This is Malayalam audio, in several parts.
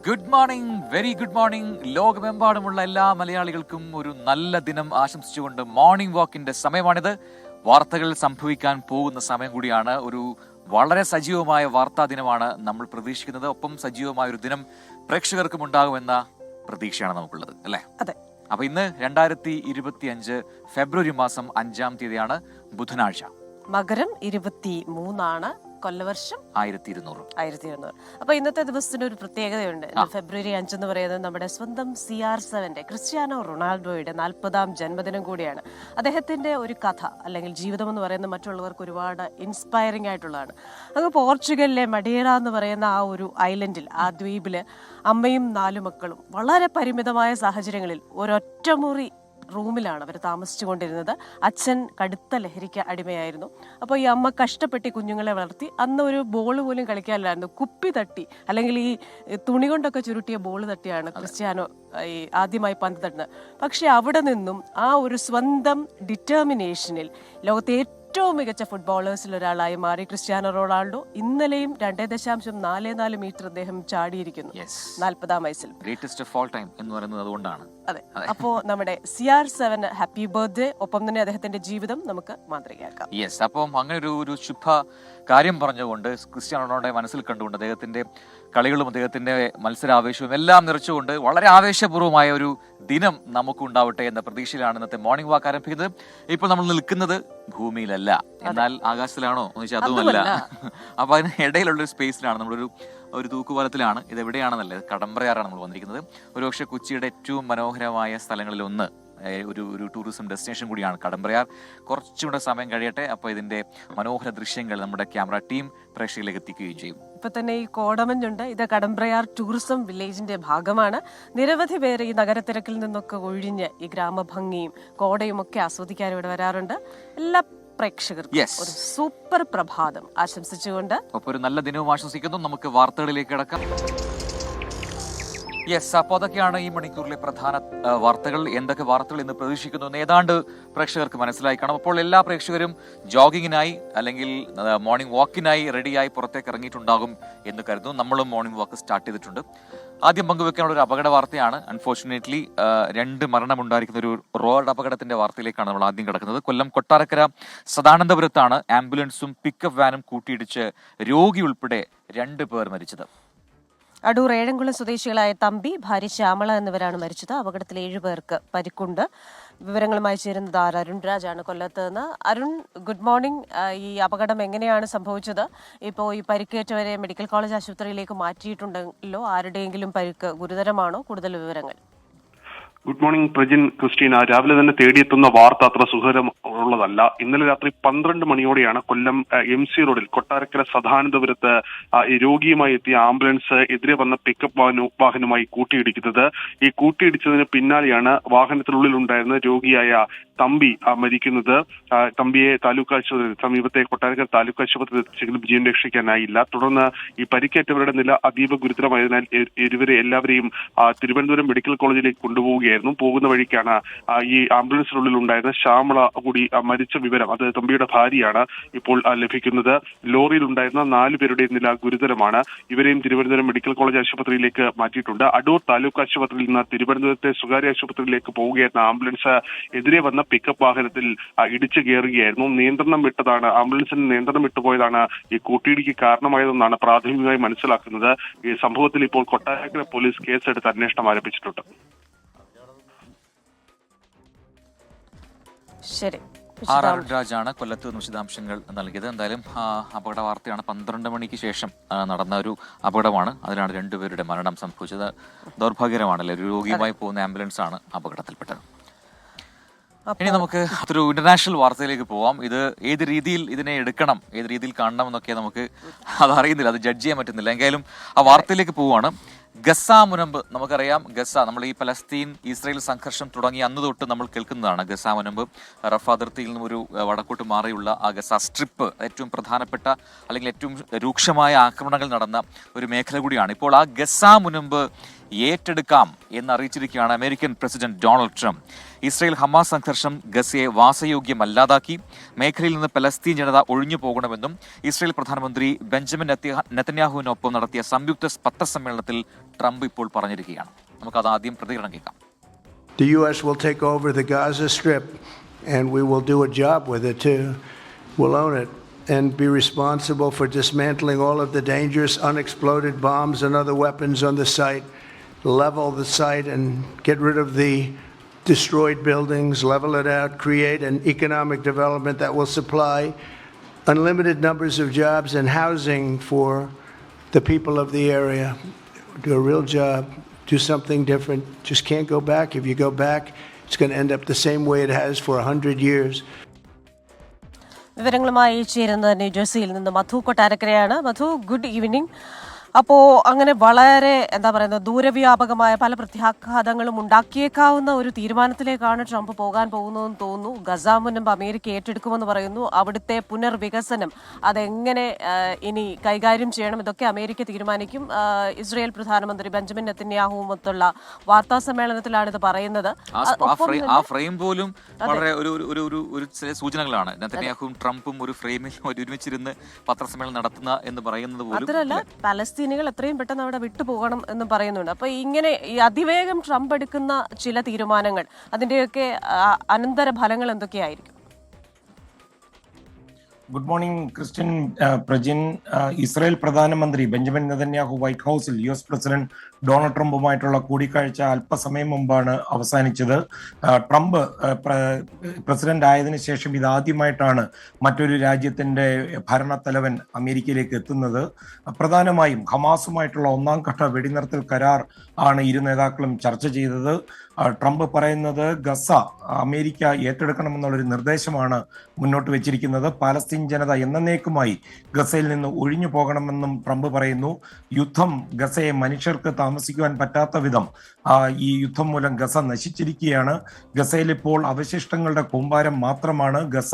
Good morning, very good morning. ലോകമെമ്പാടുമുള്ള എല്ലാ മലയാളികൾക്കും ഒരു നല്ല ദിനം ആശംസിച്ചുകൊണ്ട് മോർണിംഗ് വാക്കിന്റെ സമയമാണിത്. വാർത്തകൾ സംഭവിക്കാൻ പോകുന്ന സമയം കൂടിയാണ്. ഒരു വളരെ സജീവമായ വാർത്താ ദിനമാണ് നമ്മൾ പ്രതീക്ഷിക്കുന്നത്. ഒപ്പം സജീവമായ ഒരു ദിനം പ്രേക്ഷകർക്കും ഉണ്ടാകുമെന്ന പ്രതീക്ഷയാണ് നമുക്കുള്ളത്, അല്ലേ? അതെ. അപ്പൊ ഇന്ന് 2025 ഫെബ്രുവരി മാസം 5-ാം തീയതിയാണ്, ബുധനാഴ്ച. മകരം 23 കൊല്ലവർഷം 1200. അപ്പൊ ഇന്നത്തെ ദിവസത്തിന് ഒരു പ്രത്യേകതയുണ്ട്. ഫെബ്രുവരി 5 എന്ന് പറയുന്നത് നമ്മുടെ സ്വന്തം CR7 ക്രിസ്ത്യാനോ റൊണാൾഡോയുടെ 40-ാം ജന്മദിനം കൂടിയാണ്. അദ്ദേഹത്തിന്റെ ഒരു കഥ അല്ലെങ്കിൽ ജീവിതം എന്ന് പറയുന്നത് മറ്റുള്ളവർക്ക് ഒരുപാട് ഇൻസ്പയറിംഗ് ആയിട്ടുള്ളതാണ്. അങ്ങ് പോർച്ചുഗലിലെ മഡീറ എന്ന് പറയുന്ന ആ ഒരു ഐലൻഡിൽ, ആ ദ്വീപില് അമ്മയും 4 മക്കളും വളരെ പരിമിതമായ സാഹചര്യങ്ങളിൽ ഒരൊറ്റമുറി റൂമിലാണ് അവർ താമസിച്ചുകൊണ്ടിരുന്നത്. അച്ഛൻ കടുത്ത ലഹരിക്ക് അടിമയായിരുന്നു. അപ്പോൾ ഈ അമ്മ കഷ്ടപ്പെട്ട് കുഞ്ഞുങ്ങളെ വളർത്തി. അന്ന് ഒരു ബോൾ പോലും കളിക്കാനില്ലായിരുന്നു. കുപ്പി തട്ടി അല്ലെങ്കിൽ ഈ തുണി കൊണ്ടൊക്കെ ചുരുട്ടിയ ബോൾ തട്ടിയാണ് ക്രിസ്ത്യാനോ ഈ ആദ്യമായി പന്ത് തട്ടുന്നത്. പക്ഷെ അവിടെ നിന്നും ആ ഒരു സ്വന്തം ഡിറ്റർമിനേഷനിൽ ലോകത്തെ ഏറ്റവും മികച്ച ഫുട്ബോളേഴ്സിൽ ഒരാളായി മാറി ക്രിസ്ത്യാനോ റൊണാൾഡോ. ഇന്നലെയും 2.44 മീറ്റർ അദ്ദേഹം ചാടിയിരിക്കുന്നു 40-ാം വയസ്സിൽ. ഗ്രേറ്റസ്റ്റ് ഓഫ് ഓൾ ടൈം എന്ന് പറയുന്നത് അതുകൊണ്ടാണ്. അതെ. അപ്പോ നമ്മുടെ CR7 ഹാപ്പി ബർത്ത്ഡേ. ഒപ്പം തന്നെ അദ്ദേഹത്തിന്റെ ജീവിതം നമുക്ക് മാതൃകയാക്കാം. യെസ്. അപ്പം അങ്ങനെ ഒരു ശുഭ കാര്യം പറഞ്ഞുകൊണ്ട് ക്രിസ്ത്യാനോ റൊണാൾഡോയെ മനസ്സിൽ കണ്ടുകൊണ്ട് അദ്ദേഹത്തിന്റെ കളികളും അദ്ദേഹത്തിന്റെ മത്സരാവേശവും എല്ലാം നിറച്ചുകൊണ്ട് വളരെ ആവേശപൂർവ്വമായ ഒരു ദിനം നമുക്കുണ്ടാവട്ടെ എന്ന പ്രതീക്ഷയിലാണ് ഇന്നത്തെ മോർണിംഗ് വാക്ക് ആരംഭിക്കുന്നത്. ഇപ്പോൾ നമ്മൾ നിൽക്കുന്നത് ഭൂമിയിലല്ല, എന്നാൽ ആകാശത്തിലാണോ എന്ന് വെച്ചാൽ അതുമല്ല. അപ്പൊ അതിന് ഇടയിലുള്ള ഒരു സ്പേസിലാണ്, നമ്മളൊരു തൂക്കുപാലത്തിലാണ്. ഇത് എവിടെയാണെന്നല്ലേ, കടമ്പ്രയാറാണ് നമ്മൾ വന്നിരിക്കുന്നത്. ഒരുപക്ഷെ കൊച്ചിയുടെ ഏറ്റവും മനോഹരമായ സ്ഥലങ്ങളിൽ ഒന്ന്, ഒരു ടൂറിസം ഡെസ്റ്റിനേഷൻ കൂടിയാണ് കടമ്പ്രയാർ. കുറച്ചുകൂടെ സമയം കഴിയട്ടെ, അപ്പോൾ ഇതിന്റെ മനോഹര ദൃശ്യങ്ങൾ നമ്മുടെ ക്യാമറ ടീം പ്രേക്ഷകരിലേക്ക് എത്തിക്കുകയും ചെയ്യും. ഇപ്പൊ തന്നെ ഈ കോടമഞ്ഞുണ്ട്. ഇത് കടമ്പ്രയാർ ടൂറിസം വില്ലേജിന്റെ ഭാഗമാണ്. നിരവധി പേര് ഈ നഗരത്തിരക്കിൽ നിന്നൊക്കെ ഒഴിഞ്ഞ് ഈ ഗ്രാമഭംഗിയും കോടയും ഒക്കെ ആസ്വദിക്കാൻ ഇവിടെ വരാറുണ്ട്. എല്ലാ പ്രേക്ഷകർക്കും ഒരു സൂപ്പർ പ്രഭാതം ആശംസിച്ചുകൊണ്ട് ഒപ്പം ഒരു നല്ല ദിനവും ആശംസിക്കുന്നു. നമുക്ക് വാർത്തകളിലേക്ക് കിടക്കാം. യെസ്, അപ്പോൾ അതൊക്കെയാണ് ഈ മണിക്കൂറിലെ പ്രധാന വാർത്തകൾ. എന്തൊക്കെ വാർത്തകൾ ഇന്ന് പ്രതീക്ഷിക്കുന്നു എന്ന് ഏതാണ്ട് പ്രേക്ഷകർക്ക് മനസ്സിലായി കാണും. അപ്പോൾ എല്ലാ പ്രേക്ഷകരും ജോഗിങ്ങിനായി അല്ലെങ്കിൽ മോർണിംഗ് വാക്കിനായി റെഡിയായി പുറത്തേക്ക് ഇറങ്ങിയിട്ടുണ്ടാകും എന്ന് കരുതുന്നു. നമ്മളും മോർണിംഗ് വാക്ക് സ്റ്റാർട്ട് ചെയ്തിട്ടുണ്ട്. ആദ്യം പങ്കുവെക്കാനുള്ള ഒരു അപകട വാർത്തയാണ്. അൺഫോർച്ചുനേറ്റ്ലി 2 മരണമുണ്ടായിരിക്കുന്ന ഒരു റോഡ് അപകടത്തിന്റെ വാർത്തയിലേക്കാണ് നമ്മൾ ആദ്യം കിടക്കുന്നത്. കൊല്ലം കൊട്ടാരക്കര സദാനന്ദപുരത്താണ് ആംബുലൻസും പിക്കപ്പ് വാനും കൂട്ടിയിടിച്ച് രോഗി ഉൾപ്പെടെ 2 പേർ മരിച്ചത്. അടൂർ ഏഴംകുളം സ്വദേശികളായ തമ്പി, ഭാര്യ ശ്യാമള എന്നിവരാണ് മരിച്ചത്. അപകടത്തിൽ 7 പേർക്ക് പരിക്കുണ്ട്. വിവരങ്ങളുമായി ചേരുന്നത് അരുൺ രാജാണ് കൊല്ലത്ത് നിന്ന്. Arun, good morning. ഈ അപകടം എങ്ങനെയാണ് സംഭവിച്ചത്? ഇപ്പോൾ ഈ പരിക്കേറ്റവരെ മെഡിക്കൽ കോളേജ് ആശുപത്രിയിലേക്ക് മാറ്റിയിട്ടുണ്ടല്ലോ. ആരുടെയെങ്കിലും പരിക്ക് ഗുരുതരമാണോ? കൂടുതൽ വിവരങ്ങൾ. Good morning Prajin, Christina. രാവിലെ തന്നെ തേടിയെത്തുന്ന വാർത്ത അത്ര സുഖകരമുള്ളതല്ല. ഇന്നലെ രാത്രി 12 മണിയോടെയാണ് കൊല്ലം MC റോഡിൽ കൊട്ടാരക്കര സദാനന്ദപുരത്ത് രോഗിയുമായി എത്തിയ ആംബുലൻസ് എതിരെ വന്ന പിക്കപ്പ് വാഹനവുമായി കൂട്ടിയിടിക്കുന്നത്. ഈ കൂട്ടിയിടിച്ചതിന് പിന്നാലെയാണ് വാഹനത്തിനുള്ളിലുണ്ടായിരുന്ന രോഗിയായ തമ്പി മരിക്കുന്നത്. തമ്പിയെ താലൂക്ക് ആശുപത്രി, സമീപത്തെ കൊട്ടാരക്കര താലൂക്ക് ആശുപത്രിയിൽ എത്തിച്ചെങ്കിലും ജീവൻ രക്ഷിക്കാനായില്ല. തുടർന്ന് ഈ പരിക്കേറ്റവരുടെ നില അതീവ ഗുരുതരമായതിനാൽ എല്ലാവരെയും തിരുവനന്തപുരം മെഡിക്കൽ കോളേജിലേക്ക് കൊണ്ടുപോവുകയായിരുന്നു. പോകുന്ന വഴിക്കാണ് ഈ ആംബുലൻസിനുള്ളിൽ ഉണ്ടായിരുന്ന ശ്യാമള കൂടി മരിച്ച വിവരം, അത് തമ്പിയുടെ ഭാര്യയാണ്, ഇപ്പോൾ ലഭിക്കുന്നത്. ലോറിയിൽ ഉണ്ടായിരുന്ന 4 പേരുടെ നില ഗുരുതരമാണ്. ഇവരെയും തിരുവനന്തപുരം മെഡിക്കൽ കോളേജ് ആശുപത്രിയിലേക്ക് മാറ്റിയിട്ടുണ്ട്. അടൂർ താലൂക്ക് ആശുപത്രിയിൽ നിന്ന് തിരുവനന്തപുരത്തെ സ്വകാര്യ ആശുപത്രിയിലേക്ക് പോവുകയായിരുന്ന ആംബുലൻസ് എതിരെ വന്ന പിക്കപ്പ് വാഹനത്തിൽ ഇടിച്ചു കയറുകയായിരുന്നു. നിയന്ത്രണം വിട്ടതാണ്, ആംബുലൻസിന് നിയന്ത്രണം വിട്ടുപോയതാണ് ഈ കൂട്ടിയിടിക്ക് കാരണമായതെന്നാണ് പ്രാഥമികമായി മനസ്സിലാക്കുന്നത്. ഈ സംഭവത്തിൽ ഇപ്പോൾ കൊട്ടാരക്കര പോലീസ് കേസെടുത്ത് അന്വേഷണം ആരംഭിച്ചിട്ടുണ്ട്. ശരി. അരുൺ രാജാണ് കൊല്ലത്ത് നിന്ന് വിശദാംശങ്ങൾ നൽകിയത്. എന്തായാലും അപകട വാർത്തയാണ്. 12 മണിക്ക് ശേഷം നടന്ന ഒരു അപകടമാണ്. അതിലാണ് 2 പേരുടെ മരണം സംഭവിച്ചത്. ദൗർഭാഗ്യകരമാണല്ലേ, ഒരു രോഗിയുമായി പോകുന്ന ആംബുലൻസ് ആണ് അപകടത്തിൽപ്പെട്ടത്. ഇനി നമുക്ക് ഒരു ഇന്റർനാഷണൽ വാർത്തയിലേക്ക് പോവാം. ഇത് ഏത് രീതിയിൽ ഇതിനെ എടുക്കണം, ഏത് രീതിയിൽ കാണണം എന്നൊക്കെ നമുക്ക് അതറിയുന്നില്ല, അത് ജഡ്ജ് ചെയ്യാൻ പറ്റുന്നില്ല. എങ്കിലും ആ വാർത്തയിലേക്ക് പോവാണ്. ഗസ മുനമ്പ്, നമുക്കറിയാം ഗസ, നമ്മൾ ഈ പലസ്തീൻ ഇസ്രായേൽ സംഘർഷം തുടങ്ങി അന്ന് തൊട്ട് നമ്മൾ കേൾക്കുന്നതാണ്. ഗസ മുനമ്പ്, റഫ അതിർത്തിയിൽ നിന്നും ഒരു വടക്കോട്ട് മാറിയുള്ള ആ ഗസ സ്ട്രിപ്പ് ഏറ്റവും പ്രധാനപ്പെട്ട അല്ലെങ്കിൽ ഏറ്റവും രൂക്ഷമായ ആക്രമണങ്ങൾ നടന്ന ഒരു മേഖല കൂടിയാണ്. ഇപ്പോൾ ആ ഗസ മുനമ്പ് ഏറ്റെടുക്കാം എന്നറിയിച്ചിരിക്കുകയാണ് American president Donald Trump. Israel Hamas സംഘർഷം ഗസയെ വാസയോഗ്യമല്ലാതാക്കി. മേഖലയിൽ നിന്ന് പലസ്തീൻ ജനത ഒഴിഞ്ഞു പോകണമെന്നും ഇസ്രയേൽ പ്രധാനമന്ത്രി ബെഞ്ചമിൻ നെതന്യാഹുവിനൊപ്പം നടത്തിയ സംയുക്ത പത്രസമ്മേളനത്തിൽ ട്രംപ് ഇപ്പോൾ പറഞ്ഞിരിക്കുകയാണ്. നമുക്കത് ആദ്യം പ്രതികരണം കേൾക്കാം. The U.S. will take over the Gaza Strip, and we will do a job with it too. We'll own it and be responsible for dismantling all of the dangerous unexploded bombs and other weapons on the site, level the site and get rid of the destroyed buildings, level it out, create an economic development that will supply unlimited numbers of jobs and housing for the people of the area. Do a real job. Do something different. Just can't go back. If you go back, it's going to end up the same way it has for 100 years. വിവരങ്ങളുമായി ചേരുന്നത് ന്യൂജേഴ്സിയിൽ നിന്ന് മധു കൊട്ടാരക്കരയാണ്. മധു, ഗുഡ് ഈവനിങ്. അപ്പോൾ അങ്ങനെ വളരെ ദൂരവ്യാപകമായ പല പ്രത്യാഘാതങ്ങളും ഉണ്ടാക്കിയേക്കാവുന്ന ഒരു തീരുമാനത്തിലേക്കാണ് ട്രംപ് പോകാൻ പോകുന്നതെന്ന് തോന്നുന്നു. ഗസ മുൻപ് അമേരിക്ക ഏറ്റെടുക്കുമെന്ന് പറയുന്നു. അവിടുത്തെ പുനർവികസനം അതെങ്ങനെ ഇനി കൈകാര്യം ചെയ്യണം, ഇതൊക്കെ അമേരിക്ക തീരുമാനിക്കും. ഇസ്രയേൽ പ്രധാനമന്ത്രി ബെഞ്ചമിൻ നെതന്യാഹുവുമൊത്തുള്ള വാർത്താ സമ്മേളനത്തിലാണ് ഇത് പറയുന്നത്. ആ ഫ്രെയിം പോലും വളരെ ഒരു ചില സൂചനകളാണ്. നെതന്യാഹുവും ട്രംപും ഒരു ഫ്രെയിമിൽ ഒരുമിച്ചിരുന്ന് പത്രസമ്മേളനം നടത്തുന്ന എന്ന് പറയുന്നത് പോലും. മാത്രമല്ല, പലസ്തീനികൾ എത്രയും പെട്ടെന്ന് അവിടെ വിട്ടുപോകണം എന്ന് പറയുന്നുണ്ട്. അപ്പൊ ഇങ്ങനെ ഈ അതിവേഗം ട്രംപ് എടുക്കുന്ന ചില തീരുമാനങ്ങൾ, അതിന്റെയൊക്കെ അനന്തര ഫലങ്ങൾ എന്തൊക്കെയായിരിക്കും? Good morning Christian. Prajin, Israel പ്രധാനമന്ത്രി ബെഞ്ചമിൻ നെതന്യാഹു വൈറ്റ് ഹൗസിൽ US പ്രസിഡന്റ് ഡൊണാൾഡ് ട്രംപുമായിട്ടുള്ള കൂടിക്കാഴ്ച അല്പസമയം മുമ്പാണ് അവസാനിച്ചത്. ട്രംപ് പ്രസിഡന്റ് ആയതിനു ശേഷം ഇതാദ്യമായിട്ടാണ് മറ്റൊരു രാജ്യത്തിന്റെ ഭരണത്തലവൻ അമേരിക്കയിലേക്ക് എത്തുന്നത്. പ്രധാനമായും ഹമാസുമായിട്ടുള്ള ഒന്നാം ഘട്ട വെടിനിർത്തൽ കരാർ ആണ് ഇരു നേതാക്കളും ചർച്ച ചെയ്തത്. ട്രംപ് പറയുന്നത് ഗസ അമേരിക്ക ഏറ്റെടുക്കണമെന്നുള്ളൊരു നിർദ്ദേശമാണ് മുന്നോട്ട് വെച്ചിരിക്കുന്നത്. പാലസ്തീൻ ജനത എന്നേക്കുമായി ഗസയിൽ നിന്ന് ഒഴിഞ്ഞു പോകണമെന്നും ട്രംപ് പറയുന്നു. യുദ്ധം ഗസയെ മനുഷ്യർക്ക് താമസിക്കുവാൻ പറ്റാത്ത വിധം ഈ യുദ്ധം മൂലം ഗസ നശിച്ചിരിക്കുകയാണ്. ഗസയിൽ ഇപ്പോൾ അവശിഷ്ടങ്ങളുടെ കൂമ്പാരം മാത്രമാണ്. ഗസ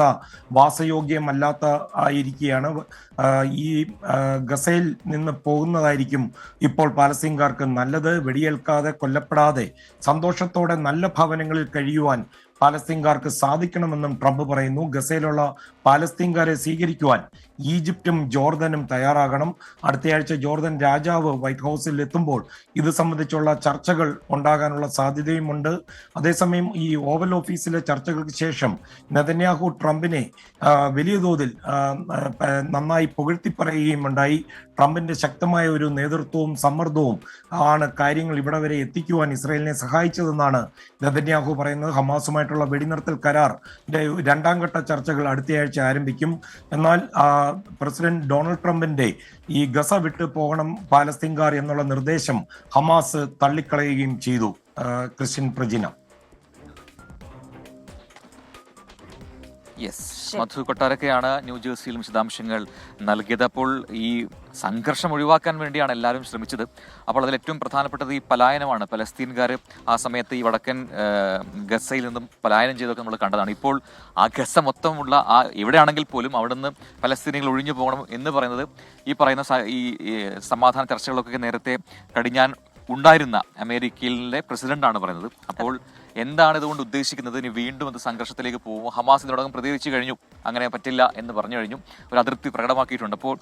വാസയോഗ്യമല്ലാത്ത ആയിരിക്കുകയാണ്. ഈ ഗസയിൽ നിന്ന് പോകുന്നതായിരിക്കും ഇപ്പോൾ പാലസ്തീൻകാർക്ക് നല്ലത്. വെടിയേൽക്കാതെ കൊല്ലപ്പെടാതെ സന്തോഷത്തോടെ നല്ല ഭവനങ്ങളിൽ കഴിയുവാൻ പാലസ്തീൻകാർക്ക് സാധിക്കണമെന്നും ട്രംപ് പറയുന്നു. ഗസയിലുള്ള പാലസ്തീൻകാരെ സ്വീകരിക്കുവാൻ ഈജിപ്തും ജോർദനും തയ്യാറാകണം. അടുത്തയാഴ്ച ജോർദൻ രാജാവ് വൈറ്റ് ഹൗസിൽ എത്തുമ്പോൾ ഇത് സംബന്ധിച്ചുള്ള ചർച്ചകൾ ഉണ്ടാകാനുള്ള സാധ്യതയുമുണ്ട്. അതേസമയം ഈ ഓവൽ ഓഫീസിലെ ചർച്ചകൾക്ക് ശേഷം നെതന്യാഹു ട്രംപിനെ വലിയ തോതിൽ നന്നായി പുകഴ്ത്തി പറയുകയും ഉണ്ടായി. ട്രംപിന്റെ ശക്തമായ ഒരു നേതൃത്വവും സമ്മർദ്ദവും ആണ് കാര്യങ്ങൾ ഇവിടെ വരെ എത്തിക്കുവാൻ ഇസ്രായേലിനെ സഹായിച്ചതെന്നാണ് നെതന്യാഹു പറയുന്നത്. ഹമാസുമായിട്ടുള്ള വെടിനിർത്തൽ കരാറിന്റെ രണ്ടാം ഘട്ട ചർച്ചകൾ അടുത്തയാഴ്ച ആരംഭിക്കും. എന്നാൽ പ്രസിഡന്റ് ഡൊണാൾഡ് ട്രംപിന്റെ ഈ ഗസ വിട്ടു പോകണം പാലസ്തീൻകാർ എന്നുള്ള നിർദ്ദേശം ഹമാസ് തള്ളിക്കളയുകയും ചെയ്തു. ക്രിസ്ത്യൻ പ്രജിന. മധു കൊട്ടാരക്കയാണ് ന്യൂജേഴ്സിയിലും വിശദാംശങ്ങൾ നൽകിയത്. അപ്പോൾ ഈ സംഘർഷം ഒഴിവാക്കാൻ വേണ്ടിയാണ് എല്ലാവരും ശ്രമിച്ചത്. അപ്പോൾ അതിൽ ഏറ്റവും പ്രധാനപ്പെട്ടത് ഈ പലായനമാണ്. പലസ്തീൻകാർ ആ സമയത്ത് ഈ വടക്കൻ ഗസയിൽ നിന്നും പലായനം ചെയ്തൊക്കെ നമ്മൾ കണ്ടതാണ്. ഇപ്പോൾ ആ ഗസ മൊത്തമുള്ള എവിടെയാണെങ്കിൽ പോലും അവിടുന്ന് പലസ്തീനികൾ ഒഴിഞ്ഞു പോകണം എന്ന് പറയുന്നത് ഈ പറയുന്ന ഈ സമാധാന ചർച്ചകളൊക്കെ നേരത്തെ കടിഞ്ഞാൻ ഉണ്ടായിരുന്ന അമേരിക്കയിലെ പ്രസിഡന്റാണ് പറയുന്നത്. അപ്പോൾ എന്താണ് ഇതുകൊണ്ട് ഉദ്ദേശിക്കുന്നത്? ഇനി വീണ്ടും അത് സംഘർഷത്തിലേക്ക് പോകുമോ? ഹമാസ് ഇതിനോടകം പ്രതികരിച്ചു കഴിഞ്ഞു, അങ്ങനെ പറ്റില്ല എന്ന് പറഞ്ഞു കഴിഞ്ഞു, ഒരു അതിർത്തി പ്രകടമാക്കിയിട്ടുണ്ട്. അപ്പോൾ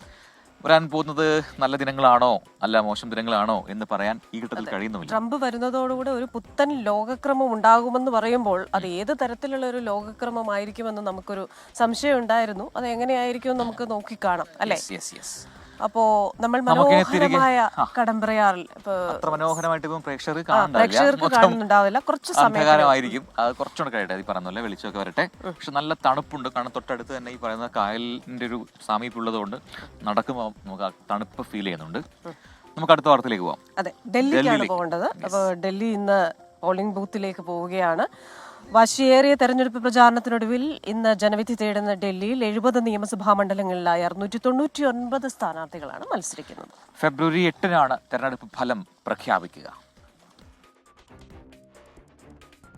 വരാൻ പോകുന്നത് നല്ല ദിനങ്ങളാണോ അല്ല മോശം ദിനങ്ങളാണോ എന്ന് പറയാൻ ഈ ഘട്ടത്തിൽ കഴിയുന്നുമില്ല. ട്രംപ് വരുന്നതോടുകൂടെ ഒരു പുത്തൻ ലോകക്രമം ഉണ്ടാകുമെന്ന് പറയുമ്പോൾ അത് ഏത് തരത്തിലുള്ള ഒരു ലോകക്രമമായിരിക്കുമെന്ന് നമുക്കൊരു സംശയം ഉണ്ടായിരുന്നു. അത് എങ്ങനെയായിരിക്കും നമുക്ക് നോക്കിക്കാണാം, അല്ലേ? അപ്പോ നമ്മൾ മനോഹരമായ കടമ്പറയാറിൽ അത്ര മനോഹരമായിട്ട് ഇപ്പം പ്രേക്ഷകർക്ക് കാണുന്നുണ്ടാവില്ല, കുറച്ച് സമയമായിരിക്കും. അത് കുറച്ചുകൂടെ കഴിയട്ടെ, ഈ പറഞ്ഞ പോലെ വെളിച്ചമൊക്കെ വരട്ടെ. പക്ഷെ നല്ല തണുപ്പുണ്ട്, കാരണം തൊട്ടടുത്ത് തന്നെ ഈ പറയുന്ന കായലിന്റെ ഒരു സാമീപ്യം ഉള്ളതുകൊണ്ട് നടക്കുമ്പോൾ നമുക്ക് ആ തണുപ്പ് ഫീൽ ചെയ്യുന്നുണ്ട്. നമുക്ക് അടുത്ത വാർത്തയിലേക്ക് പോവാം. അതെ, ഡൽഹിക്കാണ് പോകേണ്ടത്. അപ്പോൾ ഡൽഹി ഇന്ന് പോളിംഗ് ബൂത്തിലേക്ക് പോവുകയാണ്. വാശിയേറിയ തെരഞ്ഞെടുപ്പ് പ്രചാരണത്തിനൊടുവിൽ ഇന്ന് ജനവിധി തേടുന്ന ഡൽഹിയിൽ 70 നിയമസഭാ മണ്ഡലങ്ങളിലായി 699 സ്ഥാനാർത്ഥികളാണ് മത്സരിക്കുന്നത്. ഫെബ്രുവരി 8-നാണ് തെരഞ്ഞെടുപ്പ് ഫലം പ്രഖ്യാപിക്കുക.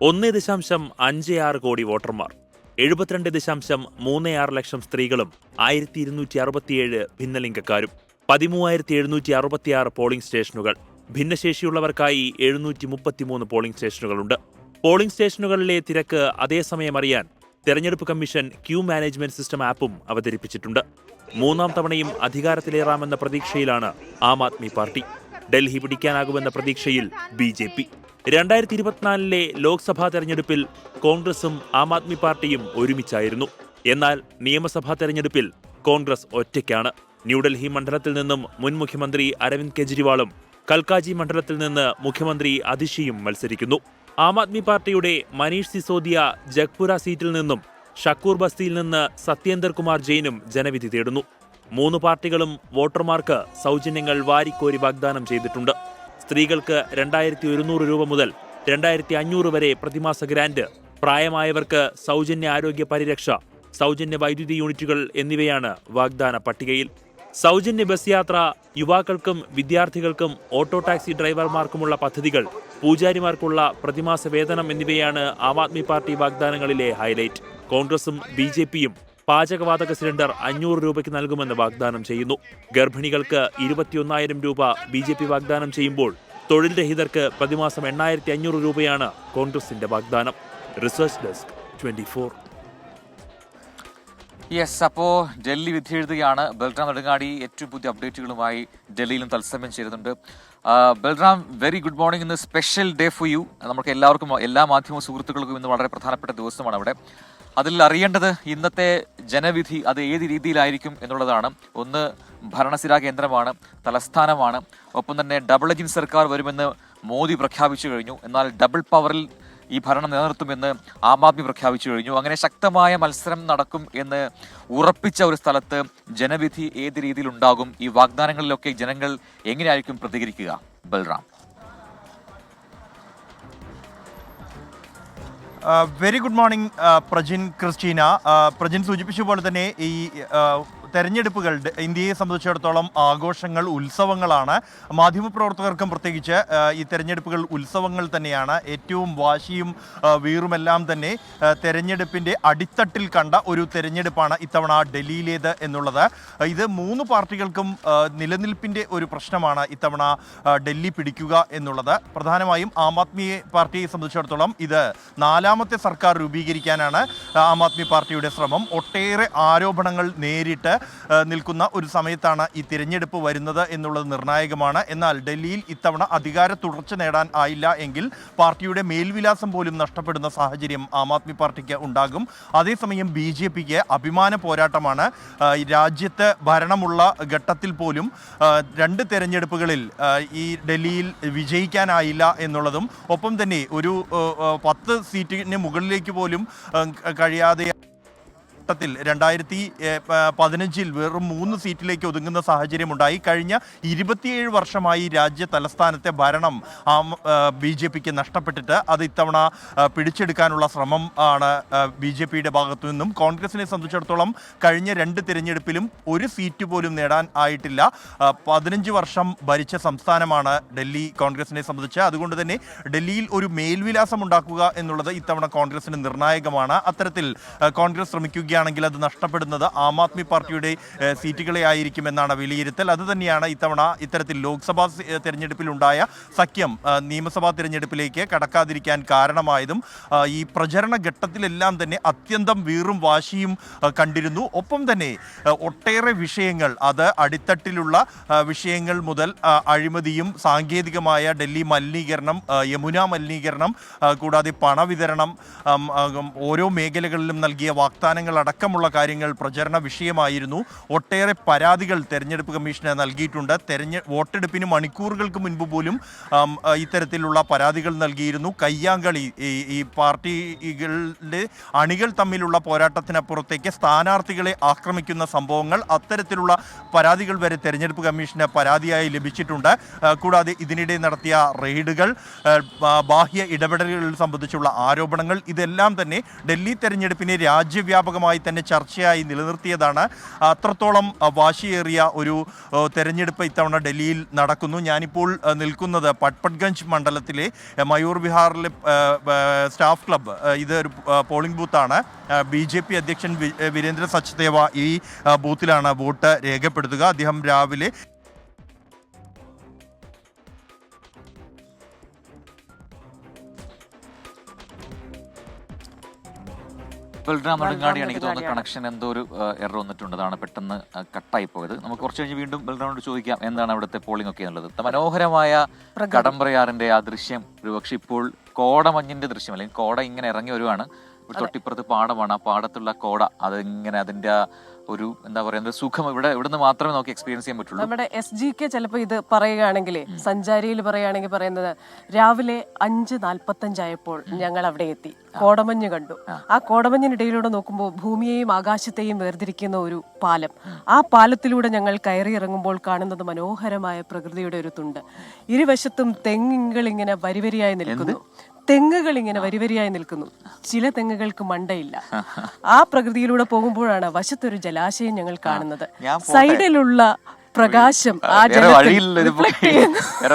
1.56 കോടി വോട്ടർമാർ, 72.36 ലക്ഷം സ്ത്രീകളും 1267 ഭിന്നലിംഗക്കാരും, 13,766 പോളിംഗ് സ്റ്റേഷനുകൾ, ഭിന്നശേഷിയുള്ളവർക്കായി 733 പോളിംഗ് സ്റ്റേഷനുകളുണ്ട്. പോളിംഗ് സ്റ്റേഷനുകളിലെ തിരക്ക് അതേസമയം അറിയാൻ തെരഞ്ഞെടുപ്പ് കമ്മീഷൻ ക്യൂ മാനേജ്മെന്റ് സിസ്റ്റം ആപ്പും അവതരിപ്പിച്ചിട്ടുണ്ട്. 3ാം തവണയും അധികാരത്തിലേറാമെന്ന പ്രതീക്ഷയിലാണ് ആം ആദ്മി പാർട്ടി. ഡൽഹി പിടിക്കാനാകുമെന്ന പ്രതീക്ഷയിൽ BJP. 2024 ലോക്സഭാ തെരഞ്ഞെടുപ്പിൽ കോൺഗ്രസും ആം ആദ്മി പാർട്ടിയും ഒരുമിച്ചായിരുന്നു. എന്നാൽ നിയമസഭാ തെരഞ്ഞെടുപ്പിൽ കോൺഗ്രസ് ഒറ്റയ്ക്കാണ്. ന്യൂഡൽഹി മണ്ഡലത്തിൽ നിന്നും മുൻ മുഖ്യമന്ത്രി അരവിന്ദ് കെജ്രിവാളും കൽക്കാജി മണ്ഡലത്തിൽ നിന്ന് മുഖ്യമന്ത്രി അതിഷിയും മത്സരിക്കുന്നു. ആം ആദ്മി പാർട്ടിയുടെ മനീഷ് സിസോദിയ ജഗ്പുര സീറ്റിൽ നിന്നും ഷക്കൂർ ബസ്തിയിൽ നിന്ന് സത്യേന്ദർ കുമാർ ജെയിനും ജനവിധി തേടുന്നു. 3 പാർട്ടികളും വോട്ടർമാർക്ക് സൗജന്യങ്ങൾ വാരിക്കോരി വാഗ്ദാനം ചെയ്തിട്ടുണ്ട്. സ്ത്രീകൾക്ക് 2100 രൂപ മുതൽ 2500 വരെ പ്രതിമാസ ഗ്രാന്റ്, പ്രായമായവർക്ക് സൗജന്യ ആരോഗ്യ പരിരക്ഷ, സൗജന്യ വൈദ്യുതി യൂണിറ്റുകൾ എന്നിവയാണ് വാഗ്ദാന പട്ടികയിൽ. സൗജന്യ ബസ് യാത്ര, യുവാക്കൾക്കും വിദ്യാർത്ഥികൾക്കും ഓട്ടോ ടാക്സി ഡ്രൈവർമാർക്കുമുള്ള പദ്ധതികൾ, പൂജാരിമാർക്കുള്ള പ്രതിമാസ വേതനം എന്നിവയാണ് ആം ആദ്മി പാർട്ടി വാഗ്ദാനങ്ങളിലെ ഹൈലൈറ്റ്. കോൺഗ്രസും BJPയും പാചകവാതക സിലിണ്ടർ 500 രൂപയ്ക്ക് നൽകുമെന്ന് വാഗ്ദാനം ചെയ്യുന്നു. ഗർഭിണികൾക്ക് 21,000 രൂപ BJP വാഗ്ദാനം ചെയ്യുമ്പോൾ തൊഴിൽ രഹിതർക്ക് പ്രതിമാസം 8,500 രൂപയാണ് കോൺഗ്രസിന്റെ വാഗ്ദാനം. Research desk 24. യെസ്, അപ്പോൾ ഡൽഹി വിധി എഴുതുകയാണ്. ബൽറാം നെടുങ്ങാടി ഏറ്റവും പുതിയ അപ്ഡേറ്റുകളുമായി ഡൽഹിയിലും തത്സമയം ചേരുന്നുണ്ട്. Balram, very good morning. ഇന്ന് സ്പെഷ്യൽ ഡേ ഫോർ യു. നമുക്ക് എല്ലാവർക്കും, എല്ലാ മാധ്യമ സുഹൃത്തുക്കൾക്കും ഇന്ന് വളരെ പ്രധാനപ്പെട്ട ദിവസമാണ് അവിടെ. അതിൽ അറിയേണ്ടത് ഇന്നത്തെ ജനവിധി അത് ഏത് രീതിയിലായിരിക്കും എന്നുള്ളതാണ്. ഒന്ന്, ഭരണസിരാ കേന്ദ്രമാണ്, തലസ്ഥാനമാണ്. ഒപ്പം തന്നെ ഡബിൾ എഞ്ചിൻ സർക്കാർ വരുമെന്ന് മോദി പ്രഖ്യാപിച്ചു കഴിഞ്ഞു. എന്നാൽ ഡബിൾ പവറിൽ ഈ ഭരണം നിലനിർത്തുമെന്ന് ആം ആദ്മി പ്രഖ്യാപിച്ചു കഴിഞ്ഞു. അങ്ങനെ ശക്തമായ മത്സരം നടക്കും എന്ന് ഉറപ്പിച്ച ഒരു സ്ഥലത്ത് ജനവിധി ഏത് രീതിയിൽ ഉണ്ടാകും? ഈ വാഗ്ദാനങ്ങളിലൊക്കെ ജനങ്ങൾ എങ്ങനെയായിരിക്കും പ്രതികരിക്കുക? Balram. Very good morning Prajin, Christina. Prajin സൂചിപ്പിച്ച പോലെ തന്നെ ഈ തെരഞ്ഞെടുപ്പുകൾ ഇന്ത്യയെ സംബന്ധിച്ചിടത്തോളം ആഘോഷങ്ങൾ, ഉത്സവങ്ങളാണ്. മാധ്യമപ്രവർത്തകർക്കും പ്രത്യേകിച്ച് ഈ തെരഞ്ഞെടുപ്പുകൾ ഉത്സവങ്ങൾ തന്നെയാണ്. ഏറ്റവും വാശിയും വീറുമെല്ലാം തന്നെ തെരഞ്ഞെടുപ്പിൻ്റെ അടിത്തട്ടിൽ കണ്ട ഒരു തെരഞ്ഞെടുപ്പാണ് ഇത്തവണ ഡൽഹിയിലേത് എന്നുള്ളത്. ഇത് 3 പാർട്ടികൾക്കും നിലനിൽപ്പിൻ്റെ ഒരു പ്രശ്നമാണ് ഇത്തവണ ഡൽഹി പിടിക്കുക എന്നുള്ളത്. പ്രധാനമായും ആം ആദ്മി പാർട്ടിയെ സംബന്ധിച്ചിടത്തോളം ഇത് 4ാമത്തെ സർക്കാർ രൂപീകരിക്കാനാണ് ആം ആദ്മി പാർട്ടിയുടെ ശ്രമം. ഒട്ടേറെ ആരോപണങ്ങൾ നേരിട്ട് നിൽക്കുന്ന ഒരു സമയത്താണ് ഈ തിരഞ്ഞെടുപ്പ് വരുന്നത് എന്നുള്ളത് നിർണായകമാണ്. എന്നാൽ ഡൽഹിയിൽ ഇത്തവണ അധികാര തുടർച്ച നേടാൻ ആയില്ല എങ്കിൽ പാർട്ടിയുടെ മേൽവിലാസം പോലും നഷ്ടപ്പെടുന്ന സാഹചര്യം ആം ആദ്മി പാർട്ടിക്ക് ഉണ്ടാകും. അതേസമയം BJPക്ക് അഭിമാന പോരാട്ടമാണ്. രാജ്യത്ത് ഭരണമുള്ള ഘട്ടത്തിൽ പോലും 2 തെരഞ്ഞെടുപ്പുകളിൽ ഈ ഡൽഹിയിൽ വിജയിക്കാനായില്ല എന്നുള്ളതും, ഒപ്പം തന്നെ ഒരു 10 സീറ്റിന് മുകളിലേക്ക് പോലും കഴിയാതെ 2015 വെറും 3 സീറ്റിലേക്ക് ഒതുങ്ങുന്ന സാഹചര്യമുണ്ടായി. കഴിഞ്ഞ 27 വർഷമായി രാജ്യ തലസ്ഥാനത്തെ ഭരണം BJPക്ക് നഷ്ടപ്പെട്ടിട്ട് അത് ഇത്തവണ പിടിച്ചെടുക്കാനുള്ള ശ്രമം ആണ് BJPയുടെ ഭാഗത്തു നിന്നും. കോൺഗ്രസിനെ സംബന്ധിച്ചിടത്തോളം കഴിഞ്ഞ 2 തിരഞ്ഞെടുപ്പിലും ഒരു സീറ്റ് പോലും നേടാൻ ആയിട്ടില്ല. 15 വർഷം ഭരിച്ച സംസ്ഥാനമാണ് ഡൽഹി കോൺഗ്രസിനെ സംബന്ധിച്ച്. അതുകൊണ്ട് തന്നെ ഡൽഹിയിൽ ഒരു മേൽവിലാസം ഉണ്ടാക്കുക എന്നുള്ളത് ഇത്തവണ കോൺഗ്രസിന് നിർണായകമാണ്. അത്തരത്തിൽ കോൺഗ്രസ് ശ്രമിക്കുകയാണെങ്കിൽ അത് നഷ്ടപ്പെടുന്നത് ആം ആദ്മി പാർട്ടിയുടെ സീറ്റുകളെ ആയിരിക്കുമെന്നാണ് വിലയിരുത്തൽ. അതുതന്നെയാണ് ഇത്തവണ ഇത്തരത്തിൽ ലോക്സഭാ തെരഞ്ഞെടുപ്പിലുണ്ടായ സഖ്യം നിയമസഭാ തെരഞ്ഞെടുപ്പിലേക്ക് കടക്കാതിരിക്കാൻ കാരണമായതും. ഈ പ്രചരണ ഘട്ടത്തിലെല്ലാം തന്നെ അത്യന്തം വീറും വാശിയും കണ്ടിരുന്നു. ഒപ്പം തന്നെ ഒട്ടേറെ വിഷയങ്ങൾ, അത് അടിത്തട്ടിലുള്ള വിഷയങ്ങൾ മുതൽ അഴിമതിയും സാങ്കേതികമായ ഡൽഹി മലിനീകരണം, യമുന മലിനീകരണം, കൂടാതെ പണവിതരണം, ഓരോ മേഖലകളിലും നൽകിയ വാഗ്ദാനങ്ങൾ അടക്കമുള്ള കാര്യങ്ങൾ പ്രചരണ വിഷയമായിരുന്നു. ഒട്ടേറെ പരാതികൾ തെരഞ്ഞെടുപ്പ് കമ്മീഷന് നൽകിയിട്ടുണ്ട്. വോട്ടെടുപ്പിന് മണിക്കൂറുകൾക്ക് മുൻപ് പോലും ഇത്തരത്തിലുള്ള പരാതികൾ നൽകിയിരുന്നു. കയ്യാങ്കളി, ഈ പാർട്ടികളുടെ അണികൾ തമ്മിലുള്ള പോരാട്ടത്തിനപ്പുറത്തേക്ക് സ്ഥാനാർത്ഥികളെ ആക്രമിക്കുന്ന സംഭവങ്ങൾ, അത്തരത്തിലുള്ള പരാതികൾ വരെ തെരഞ്ഞെടുപ്പ് കമ്മീഷന് പരാതിയായി ലഭിച്ചിട്ടുണ്ട്. കൂടാതെ ഇതിനിടെ നടത്തിയ റെയ്ഡുകൾ, ബാഹ്യ ഇടപെടലുകൾ സംബന്ധിച്ചുള്ള ആരോപണങ്ങൾ, ഇതെല്ലാം തന്നെ ഡൽഹി തെരഞ്ഞെടുപ്പിനെ രാജ്യവ്യാപകമായി തന്നെ ചർച്ചയായി നിലനിർത്തിയതാണ്. അത്രത്തോളം വാശിയേറിയ ഒരു തെരഞ്ഞെടുപ്പ് ഇത്തവണ ഡൽഹിയിൽ നടക്കുന്നു. ഞാനിപ്പോൾ നിൽക്കുന്നത് പട്പട്ഗഞ്ച് മണ്ഡലത്തിലെ മയൂർ വിഹാറിലെ സ്റ്റാഫ് ക്ലബ്ബ്, ഇതൊരു പോളിംഗ് ബൂത്താണ്. BJP അധ്യക്ഷൻ വീരേന്ദ്ര സച്ദേവ ഈ ബൂത്തിലാണ് വോട്ട് രേഖപ്പെടുത്തുക. അദ്ദേഹം രാവിലെ ബൽറാം നെടുങ്ങാടി എനിക്ക് തോന്നുന്നു കണക്ഷൻ എന്തോ ഒരു എറർ വന്നിട്ടുണ്ട്, അതാണ് പെട്ടെന്ന് കട്ടായി പോയത്. നമുക്ക് കുറച്ച് കഴിഞ്ഞ് വീണ്ടും ബൽറാമിനോട് ചോദിക്കാം എന്താണ് അവിടുത്തെ പോളിംഗ് ഒക്കെ എന്നുള്ളത്. മനോഹരമായ കടമ്പ്രയാറിന്റെ ആ ദൃശ്യം ഒരുപക്ഷെ ഇപ്പോൾ കോടമഞ്ഞിന്റെ ദൃശ്യം, അല്ലെങ്കിൽ കോട ഇങ്ങനെ ഇറങ്ങി വരുവാണ്. തൊട്ടിപ്പുറത്ത് പാടമാണ്, ആ പാടത്തുള്ള കോട അതിങ്ങനെ അതിന്റെ ഒരു എന്താ പറയുക സുഖം ഇവിടുന്ന് മാത്രമേ നമുക്ക് എക്സ്പീരിയൻസ് ചെയ്യാൻ പറ്റുള്ളൂ. നമ്മുടെ SGK ചിലപ്പോൾ ഇത് പറയുകയാണെങ്കിൽ, സഞ്ചാരിയിൽ പറയുകയാണെങ്കിൽ പറയുന്നത് രാവിലെ 5:45 ആയപ്പോൾ ഞങ്ങൾ അവിടെ എത്തി, കോടമഞ്ഞ് കണ്ടു. ആ കോടമഞ്ഞിനിടയിലൂടെ നോക്കുമ്പോൾ ഭൂമിയെയും ആകാശത്തെയും വേർതിരിക്കുന്ന ഒരു പാലം, ആ പാലത്തിലൂടെ ഞങ്ങൾ കയറി ഇറങ്ങുമ്പോൾ കാണുന്നത് മനോഹരമായ പ്രകൃതിയുടെ ഒരു തുണ്ട്. ഇരുവശത്തും തെങ്ങുകൾ ഇങ്ങനെ വരിവരിയായി നിൽക്കുന്നു, തെങ്ങുകൾ ഇങ്ങനെ വരിവരിയായി നിൽക്കുന്നു. ചില തെങ്ങുകൾക്ക് മണ്ടയില്ല. ആ പ്രകൃതിയിലൂടെ പോകുമ്പോഴാണ് വശത്തൊരു ജലാശയം ഞങ്ങൾ കാണുന്നത്. സൈഡിലുള്ള പ്രകാശം ആ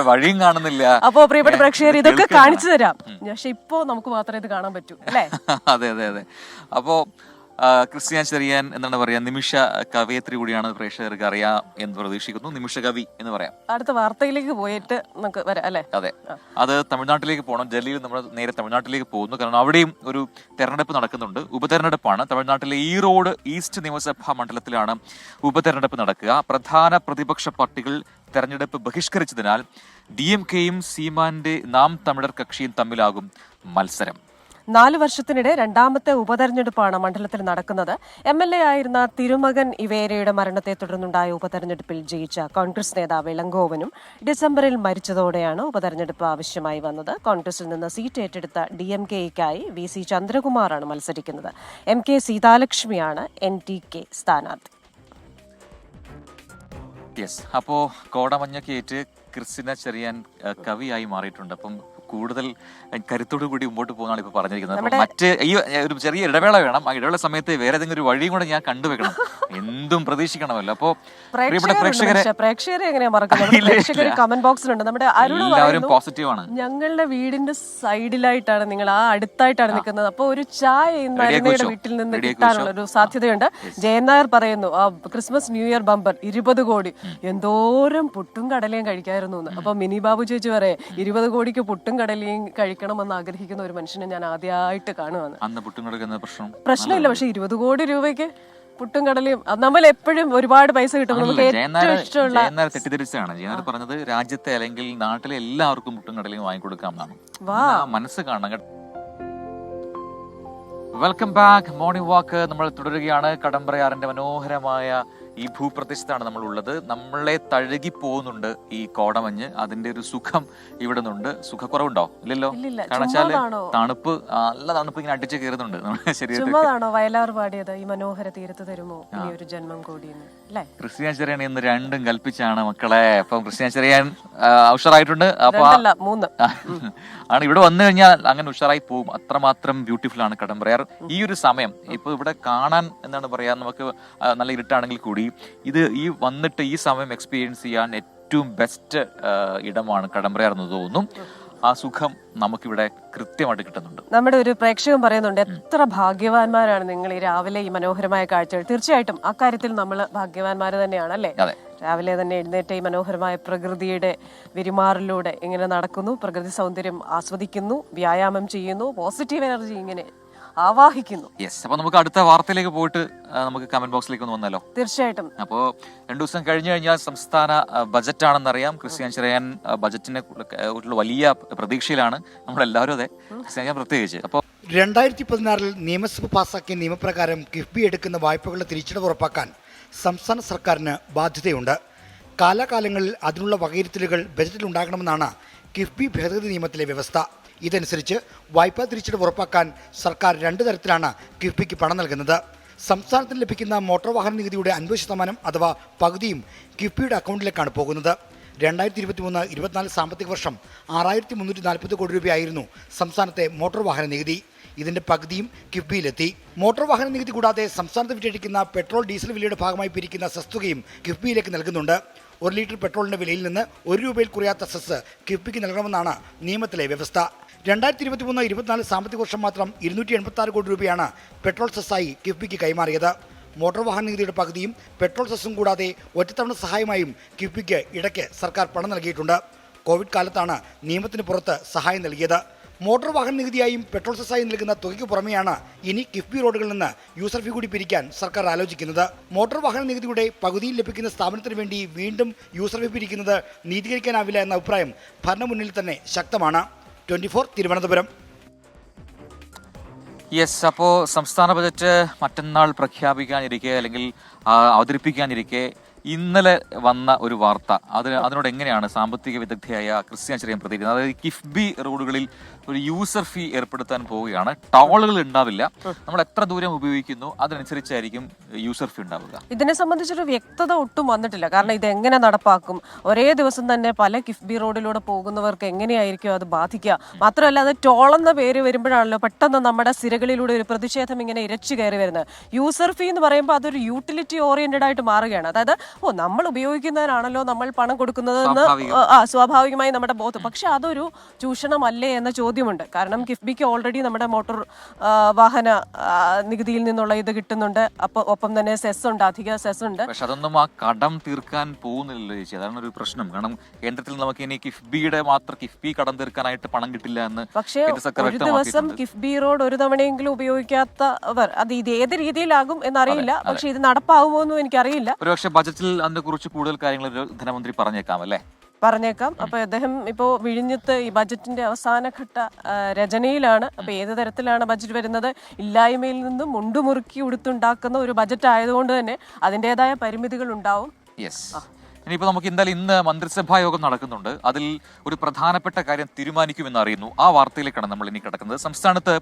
വഴിയും കാണുന്നില്ല. അപ്പോ പ്രിയപ്പെട്ട പ്രേക്ഷകർ ഇതൊക്കെ കാണിച്ചു തരാം, പക്ഷെ ഇപ്പോ നമുക്ക് മാത്രമേ ഇത് കാണാൻ പറ്റൂ അല്ലേ? അതെ അതെ അതെ. അപ്പോ ക്രിസ്ത്യാൻ ചെറിയാൻ എന്താണ് പറയാ, നിമിഷ കവയത്രി കൂടിയാണ് പ്രേക്ഷകർക്ക് അറിയാം എന്ന് പ്രതീക്ഷിക്കുന്നു. നിമിഷ കവി എന്ന് പറയാം. അടുത്ത വാർത്തയിലേക്ക് പോയിട്ട് നമുക്ക് വരാം അല്ലെ? അതെ, അത് തമിഴ്നാട്ടിലേക്ക് പോകണം. ഡൽഹിയിൽ നമ്മൾ നേരെ തമിഴ്നാട്ടിലേക്ക് പോകുന്നു, കാരണം അവിടെയും ഒരു തെരഞ്ഞെടുപ്പ് നടക്കുന്നുണ്ട്. ഉപതെരഞ്ഞെടുപ്പാണ്. തമിഴ്നാട്ടിലെ ഈറോഡ് ഈസ്റ്റ് നിയമസഭാ മണ്ഡലത്തിലാണ് ഉപതെരഞ്ഞെടുപ്പ് നടക്കുക. പ്രധാന പ്രതിപക്ഷ പാർട്ടികൾ തെരഞ്ഞെടുപ്പ് ബഹിഷ്കരിച്ചതിനാൽ DMKയും സീമാന്റെ നാം തമിഴർ കക്ഷിയും തമ്മിലാകും മത്സരം. 4 വർഷത്തിനിടെ രണ്ടാമത്തെ ഉപതെരഞ്ഞെടുപ്പാണ് മണ്ഡലത്തിൽ നടക്കുന്നത്. MLA ആയിരുന്ന തിരുമകൻ ഇവേരയുടെ മരണത്തെ തുടർന്നുണ്ടായ ഉപതെരഞ്ഞെടുപ്പിൽ ജയിച്ച കോൺഗ്രസ് നേതാവ് ഇളങ്കോവനും ഡിസംബറിൽ മരിച്ചതോടെയാണ് ഉപതെരഞ്ഞെടുപ്പ് ആവശ്യമായി വന്നത്. കോൺഗ്രസിൽ നിന്ന് സീറ്റ് ഏറ്റെടുത്ത DMKയ്ക്കായി VC ചന്ദ്രകുമാറാണ് മത്സരിക്കുന്നത്. MK സീതാലക്ഷ്മിയാണ് NTK സ്ഥാനാർത്ഥി. അപ്പോ കോടമഞ്ഞൊക്കെ ഏറ്റ് ക്രിസ്ത്യന ചെറിയാൻ കവിയായി മാറിയിട്ടുണ്ട്. അപ്പം കൂടുതൽ കരുത്തോടു കൂടി മുമ്പോട്ട് പോകുന്നതാണ് ഇപ്പൊ പറഞ്ഞിരിക്കുന്നത്. അപ്പൊ മറ്റ് ഈ ഒരു ചെറിയ ഇടവേള വേണം. ആ ഇടവേള സമയത്ത് വേറെ ഏതെങ്കിലും ഒരു വഴിയും കൂടെ ഞാൻ കണ്ടുവെക്കണം, എന്തും പ്രതീക്ഷിക്കണമല്ലോ. അപ്പോ പ്രിയപ്പെട്ട പ്രേക്ഷകരെ എങ്ങനെയാ മറക്കുന്നത്? കമന്റ് ബോക്സിലുണ്ട്. നമ്മുടെ എല്ലാവരും പോസിറ്റീവാണ്. ഞങ്ങളുടെ വീടിന്റെ സൈഡിലായിട്ടാണ് നിങ്ങൾ, ആ അടുത്തായിട്ടാണ് നിൽക്കുന്നത്. അപ്പൊ ഒരു ചായ ഇന്ന് അരുണയുടെ വീട്ടിൽ നിന്ന് കിട്ടാനുള്ള ഒരു സാധ്യതയുണ്ട്. ജയൻ നായർ പറയുന്നു ആ ക്രിസ്മസ് ന്യൂ ഇയർ ബമ്പർ 20 കോടി, എന്തോരം പുട്ടും കടലയും കഴിക്കായിരുന്നു എന്ന്. അപ്പൊ മിനി ബാബു ചേച്ചി പറയേ 20 കോടിക്ക് പുട്ടും കടലയും കഴിക്കണമെന്ന് ആഗ്രഹിക്കുന്ന ഒരു മനുഷ്യനെ ഞാൻ ആദ്യമായിട്ട് കാണുവാണ്. പ്രശ്നമില്ല, പക്ഷെ 20 കോടി രൂപയ്ക്ക് പുട്ടും കടലയും നമ്മൾ എപ്പോഴും ഒരുപാട് പൈസ കിട്ടും. നമുക്ക് ഏറ്റവും ഇഷ്ടമുള്ള തെറ്റിദ്ധരിച്ചാണ് ജയനാർ പറഞ്ഞത്. രാജ്യത്തെ അല്ലെങ്കിൽ നാട്ടിലെ എല്ലാവർക്കും പുട്ടും കടലയും വാങ്ങിക്കൊടുക്കാം എന്നാണ്. മനസ്സ് കാണണം. Welcome back. മോർണിംഗ് വാക്ക് നമ്മൾ തുടരുകയാണ്. കടമ്പ്രയാറിന്റെ മനോഹരമായ ഈ ഭൂപ്രദേശത്താണ് നമ്മൾ ഉള്ളത്. നമ്മളെ തഴുകി പോകുന്നുണ്ട് ഈ കോടമഞ്ഞ്. അതിന്റെ ഒരു സുഖം ഇവിടെ നിന്നുണ്ട്. സുഖക്കുറവുണ്ടോ? ഇല്ലല്ലോ. കാരണം വെച്ചാല് തണുപ്പ്, നല്ല തണുപ്പ് ഇങ്ങനെ അടിച്ചു കയറുന്നുണ്ട് നമ്മുടെ ശരീരത്തിൽ. വയലാർ പാടിയത് ഈ മനോഹര തീരത്ത് തരുമോ ഒരു ജന്മം കൂടി. ക്രിസ്ത്യാൻ ചെറിയാൻ ഇന്ന് രണ്ടും കൽപ്പിച്ചാണ് മക്കളെ. അപ്പം ക്രിസ്ത്യാൻ ചെറിയാൻ ഉഷാറായിട്ടുണ്ട്. അപ്പൊ ആണ് ഇവിടെ വന്നു കഴിഞ്ഞാൽ അങ്ങനെ ഉഷാറായി പോകും. അത്രമാത്രം ബ്യൂട്ടിഫുൾ ആണ് കടമ്പ്രയാർ. ഈ ഒരു സമയം ഇപ്പൊ ഇവിടെ കാണാൻ എന്താണ് പറയാ, നമുക്ക് നല്ല ഇരുട്ടാണെങ്കിൽ കൂടി ഇത് ഈ വന്നിട്ട് ഈ സമയം എക്സ്പീരിയൻസ് ചെയ്യാൻ ഏറ്റവും ബെസ്റ്റ് ഇടമാണ് കടമ്പ്രയാർ എന്ന് തോന്നുന്നു. ആ സുഖം നമുക്കിവിടെ കൃത്യമായിട്ട് കിട്ടുന്നുണ്ട്. നമ്മുടെ ഒരു പ്രേക്ഷകൻ പറയുന്നുണ്ട്, എത്ര ഭാഗ്യവാന്മാരാണ് നിങ്ങൾ ഈ രാവിലെ ഈ മനോഹരമായ കാഴ്ചകൾ. തീർച്ചയായിട്ടും അക്കാര്യത്തിൽ നമ്മൾ ഭാഗ്യവാന്മാർ തന്നെയാണ് അല്ലേ? രാവിലെ തന്നെ എഴുന്നേറ്റ് ഈ മനോഹരമായ പ്രകൃതിയുടെ പെരുമാറിലൂടെ ഇങ്ങനെ നടക്കുന്നു, പ്രകൃതി സൗന്ദര്യം ആസ്വദിക്കുന്നു, വ്യായാമം ചെയ്യുന്നു, പോസിറ്റീവ് എനർജി ഇങ്ങനെ ആവാഹിക്കുന്നു. അപ്പൊ നമുക്ക് അടുത്ത വാർത്തയിലേക്ക് പോയിട്ട് നമുക്ക് കമന്റ് ബോക്സിലേക്ക് ഒന്ന് വന്നാലോ? തീർച്ചയായിട്ടും. അപ്പോ 2 ദിവസം കഴിഞ്ഞു കഴിഞ്ഞാൽ സംസ്ഥാന ബജറ്റ് ആണെന്നറിയാം. ക്രിസ്ത്യാൻ ചെറിയാൻ ബജറ്റിനെ വലിയ പ്രതീക്ഷയിലാണ് നമ്മളെല്ലാവരും. അതെ, ക്രിസ്ത്യാൻ പ്രത്യേകിച്ച്. അപ്പോൾ 2016 നിയമസഭ പാസാക്കിയ നിയമപ്രകാരം കിഫ്ബി എടുക്കുന്ന വായ്പകളുടെ തിരിച്ചടവ് ഉറപ്പാക്കാൻ സംസ്ഥാന സർക്കാരിന് ബാധ്യതയുണ്ട്. കാലാകാലങ്ങളിൽ അതിനുള്ള വകയിരുത്തലുകൾ ബജറ്റിൽ ഉണ്ടാകണമെന്നാണ് കിഫ്ബി ഭേദഗതി നിയമത്തിലെ വ്യവസ്ഥ. ഇതനുസരിച്ച് വായ്പാ തിരിച്ചടവ് ഉറപ്പാക്കാൻ സർക്കാർ 2 തരത്തിലാണ് കിഫ്ബിക്ക് പണം നൽകുന്നത്. സംസ്ഥാനത്തിന് ലഭിക്കുന്ന മോട്ടോർ വാഹന നികുതിയുടെ 50% അഥവാ പകുതിയും കിഫ്ബിയുടെ അക്കൗണ്ടിലേക്കാണ് പോകുന്നത്. 2023-24 സാമ്പത്തിക വർഷം 6340 കോടി രൂപയായിരുന്നു സംസ്ഥാനത്തെ മോട്ടോർ വാഹന നികുതി. ഇതിന്റെ പകുതിയും കിഫ്ബിയിലെത്തി. മോട്ടോർ വാഹന നികുതി കൂടാതെ സംസ്ഥാനത്ത് വിറ്റഴിക്കുന്ന പെട്രോൾ ഡീസൽ വിലയുടെ ഭാഗമായി പിരിക്കുന്ന സെസ്തുകയും കിഫ്ബിയിലേക്ക് നൽകുന്നുണ്ട്. 1 ലിറ്റർ പെട്രോളിന്റെ വിലയിൽ നിന്ന് 1 രൂപയിൽ കുറയാത്ത സെസ് കിഫ്ബിക്ക് നൽകണമെന്നാണ് നിയമത്തിലെ വ്യവസ്ഥ. 2023-24 സാമ്പത്തിക വർഷം മാത്രം 286 കോടി രൂപയാണ് പെട്രോൾ സെസ്സായി കിഫ്ബിക്ക് കൈമാറിയത്. മോട്ടോർ വാഹന നികുതിയുടെ പകുതിയും പെട്രോൾ സെസ്സും കൂടാതെ ഒറ്റത്തവണ സഹായമായും കിഫ്ബിക്ക് ഇടയ്ക്ക് സർക്കാർ പണം നൽകിയിട്ടുണ്ട്. കോവിഡ് കാലത്താണ് നിയമത്തിന് പുറത്ത് സഹായം നൽകിയത്. മോട്ടോർ വാഹന നികുതിയായും പെട്രോൾ സെസ്സായും നൽകുന്ന തുകയ്ക്ക് പുറമെയാണ് ഇനി കിഫ്ബി റോഡുകളിൽ നിന്ന് യൂസർ ഫീ കൂടി പിരിക്കാൻ സർക്കാർ ആലോചിക്കുന്നത്. മോട്ടോർ വാഹന നികുതിയുടെ പകുതിയിൽ ലഭിക്കുന്ന സ്ഥാപനത്തിന് വേണ്ടി വീണ്ടും യൂസർ ഫീ പിരിക്കുന്നത് നീതീകരിക്കാനാവില്ല എന്ന അഭിപ്രായം ഭരണമുന്നണിയിൽ തന്നെ ശക്തമാണ്. 24 തിരുവനന്തപുരം. യെസ്, അപ്പോൾ സംസ്ഥാന ബജറ്റ് മറ്റന്നാൾ പ്രഖ്യാപിക്കാനിരിക്കെ അല്ലെങ്കിൽ അവതരിപ്പിക്കാനിരിക്കെ ഇന്നലെ വന്ന ഒരു വാർത്ത അതിനോട് എങ്ങനെയാണ് സാമ്പത്തിക വിദഗ്ധയായ ക്രിസ്ത്യൻ ചെറിയാൻ പ്രതികരിക്കുന്നത്? അതായത് കിഫ്ബി റോഡുകളിൽ ഒരു യൂസർ ഫീ ഏർപ്പെടുത്താൻ പോവുകയാണ്. ടോളുകൾ ഉണ്ടാവില്ല, നമ്മൾ എത്ര ദൂരം ഉപയോഗിക്കുന്നു അതിനനുസരിച്ചായിരിക്കും യൂസർ ഫീ ഉണ്ടാവുക. ഇതിനെ സംബന്ധിച്ചൊരു വ്യക്തത ഒട്ടും വന്നിട്ടില്ല. കാരണം ഇത് എങ്ങനെ നടപ്പാക്കും, ഒരേ ദിവസം തന്നെ പല കിഫ്ബി റോഡിലൂടെ പോകുന്നവർക്ക് എങ്ങനെയായിരിക്കും അത് ബാധിക്കുക? മാത്രമല്ല, അത് ടോൾ എന്ന പേര് വരുമ്പോഴാണല്ലോ പെട്ടെന്ന് നമ്മുടെ സിരകളിലൂടെ ഒരു പ്രതിഷേധം ഇങ്ങനെ ഇരച്ചു കയറി വരുന്നത്. യൂസർ ഫീ എന്ന് പറയുമ്പോൾ അതൊരു യൂട്ടിലിറ്റി ഓറിയന്റഡ് ആയിട്ട് മാറുകയാണ്. അതായത് നമ്മൾ ഉപയോഗിക്കുന്നതിനാണല്ലോ നമ്മൾ പണം കൊടുക്കുന്നതെന്ന് സ്വാഭാവികമായി നമ്മുടെ ബോധം. പക്ഷെ അതൊരു ചൂഷണമല്ലേ എന്ന ചോദ്യമുണ്ട്. കാരണം കിഫ്ബിക്ക് ഓൾറെഡി നമ്മുടെ മോട്ടോർ വാഹന നികുതിയിൽ നിന്നുള്ള ഇത് കിട്ടുന്നുണ്ട്. ഒപ്പം തന്നെ സെസ് ഉണ്ട്, അധിക സെസ് ഉണ്ട്. പക്ഷെ അതൊന്നും ആ കടം തീർക്കാൻ പോകുന്നില്ലല്ലോ ചേച്ചി, അതാണ് ഒരു പ്രശ്നം. കാരണം കേന്ദ്രത്തിൽ നമുക്ക് ഇനി കിഫ്ബി കടം തീർക്കാനായിട്ട് പണം കിട്ടില്ല എന്ന്. പക്ഷേ ഒരു ദിവസം കിഫ്ബി റോഡ് ഒരു തവണയെങ്കിലും ഉപയോഗിക്കാത്തവർ അത് ഇത് ഏത് രീതിയിലാകും എന്നറിയില്ല. പക്ഷെ ഇത് നടപ്പാവുമോ എന്നും എനിക്കറിയില്ല. ഒരുപക്ഷെ ബജറ്റിൽ അതിനെ കുറിച്ച് കൂടുതൽ കാര്യങ്ങൾ ധനമന്ത്രി പറഞ്ഞേക്കാം അല്ലേ? പറഞ്ഞേക്കാം. അപ്പൊ അദ്ദേഹം ഇപ്പോ വിഴിഞ്ഞത്ത് ഈ ബജറ്റിന്റെ അവസാനഘട്ട രചനയിലാണ്. അപ്പൊ ഏത് തരത്തിലാണ് ബജറ്റ് വരുന്നത്? ഇല്ലായ്മയിൽ നിന്നും മുണ്ടുമുറുക്കി ഉടുത്തുണ്ടാക്കുന്ന ഒരു ബജറ്റ് ആയതുകൊണ്ട് തന്നെ അതിൻ്റെതായ പരിമിതികൾ ഉണ്ടാവും. യെസ്. ഇനിയിപ്പോൾ നമുക്ക് എന്തായാലും ഇന്ന് മന്ത്രിസഭാ യോഗം നടക്കുന്നുണ്ട്. അതിൽ ഒരു പ്രധാനപ്പെട്ട കാര്യം തീരുമാനിക്കുമെന്ന് അറിയുന്നു. ആ വാർത്തയിലേക്കാണ് നമ്മൾ ഇനി കിടക്കുന്നത്. സംസ്ഥാനത്ത്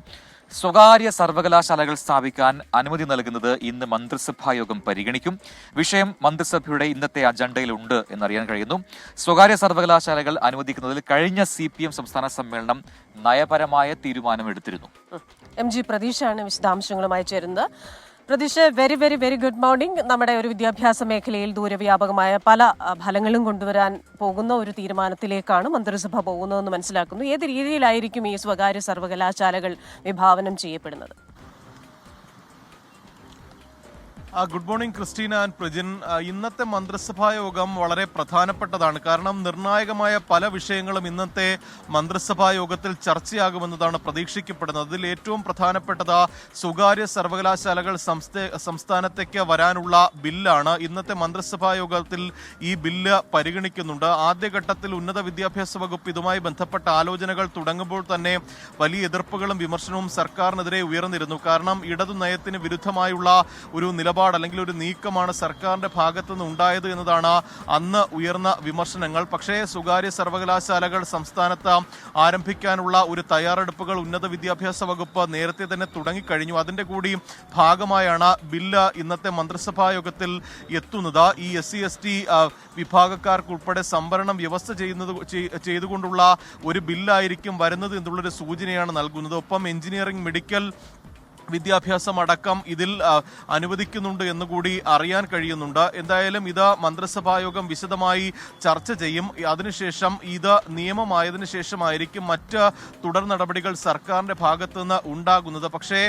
സ്വകാര്യ സർവകലാശാലകൾ സ്ഥാപിക്കാൻ അനുമതി നൽകുന്നത് ഇന്ന് മന്ത്രിസഭാ യോഗം പരിഗണിക്കും. വിഷയം മന്ത്രിസഭയുടെ ഇന്നത്തെ അജണ്ടയിലുണ്ട് എന്നറിയാൻ കഴിയുന്നു. സ്വകാര്യ സർവകലാശാലകൾ അനുവദിക്കുന്നതിൽ കഴിഞ്ഞ CPM സംസ്ഥാന സമ്മേളനം നയപരമായ തീരുമാനമെടുത്തിരുന്നു. MG പ്രതീഷാണ് വിശദാംശങ്ങളുമായി ചേരുന്നത്. Pratheesh, very very very good morning. നമ്മുടെ ഒരു വിദ്യാഭ്യാസ മേഖലയിൽ ദൂരവ്യാപകമായ പല ഫലങ്ങളും കൊണ്ടുവരാൻ പോകുന്ന ഒരു തീരുമാനത്തിലേക്കാണ് മന്ത്രിസഭ പോകുന്നതെന്ന് മനസ്സിലാക്കുന്നു. ഏത് രീതിയിലായിരിക്കും ഈ സ്വകാര്യ സർവകലാശാലകൾ വിഭാവനം ചെയ്യപ്പെടുന്നത്? Good morning Christina and Prajin. ഇന്നത്തെ മന്ത്രിസഭാ യോഗം വളരെ പ്രധാനപ്പെട്ടതാണ്. കാരണം നിർണായകമായ പല വിഷയങ്ങളും ഇന്നത്തെ മന്ത്രിസഭാ യോഗത്തിൽ ചർച്ചയാകുമെന്നതാണ് പ്രതീക്ഷിക്കപ്പെടുന്നത്. അതിൽ ഏറ്റവും പ്രധാനപ്പെട്ടത് സ്വകാര്യ സർവകലാശാലകൾ സംസ്ഥാനത്തേക്ക് വരാനുള്ള ബില്ലാണ്. ഇന്നത്തെ മന്ത്രിസഭാ യോഗത്തിൽ ഈ ബില്ല് പരിഗണിക്കുന്നുണ്ട്. ആദ്യഘട്ടത്തിൽ ഉന്നത വിദ്യാഭ്യാസ വകുപ്പ് ഇതുമായി ബന്ധപ്പെട്ട ആലോചനകൾ തുടങ്ങുമ്പോൾ തന്നെ വലിയ എതിർപ്പുകളും വിമർശനവും സർക്കാരിനെതിരെ ഉയർന്നിരുന്നു. കാരണം ഇടതു നയത്തിന് വിരുദ്ധമായുള്ള ഒരു നിലപാട് അല്ലെങ്കിൽ ഒരു നീക്കമാണ് സർക്കാരിന്റെ ഭാഗത്തു നിന്ന് ഉണ്ടായത് എന്നതാണ് അന്ന് ഉയർന്ന വിമർശനങ്ങൾ. പക്ഷേ സ്വകാര്യ സർവകലാശാലകൾ സംസ്ഥാനത്ത് ആരംഭിക്കാനുള്ള ഒരു തയ്യാറെടുപ്പുകൾ ഉന്നത വിദ്യാഭ്യാസ വകുപ്പ് നേരത്തെ തന്നെ തുടങ്ങിക്കഴിഞ്ഞു. അതിന്റെ കൂടി ഭാഗമായാണ് ബില്ല് ഇന്നത്തെ മന്ത്രിസഭാ യോഗത്തിൽ എത്തുന്നത്. ഈ SC/ST വിഭാഗക്കാർക്കുൾപ്പെടെ സംവരണം വ്യവസ്ഥ ചെയ്തുകൊണ്ടുള്ള ഒരു ബില്ലായിരിക്കും വരുന്നത് എന്നുള്ളൊരു സൂചനയാണ് നൽകുന്നത്. ഒപ്പം എഞ്ചിനീയറിംഗ്, മെഡിക്കൽ വിദ്യാഭ്യാസം അടക്കം ഇതിൽ അനുവദിക്കുന്നുണ്ട് എന്നുകൂടി അറിയാൻ കഴിയുന്നുണ്ട്. എന്തായാലും ഇത് മന്ത്രിസഭായോഗം വിശദമായി ചർച്ച ചെയ്യും. അതിനുശേഷം ഇത് നിയമമായതിനു ശേഷമായിരിക്കും മറ്റ് തുടർ നടപടികൾ സർക്കാരിന്റെ ഭാഗത്തുനിന്ന് ഉണ്ടാകുന്നത്. പക്ഷേ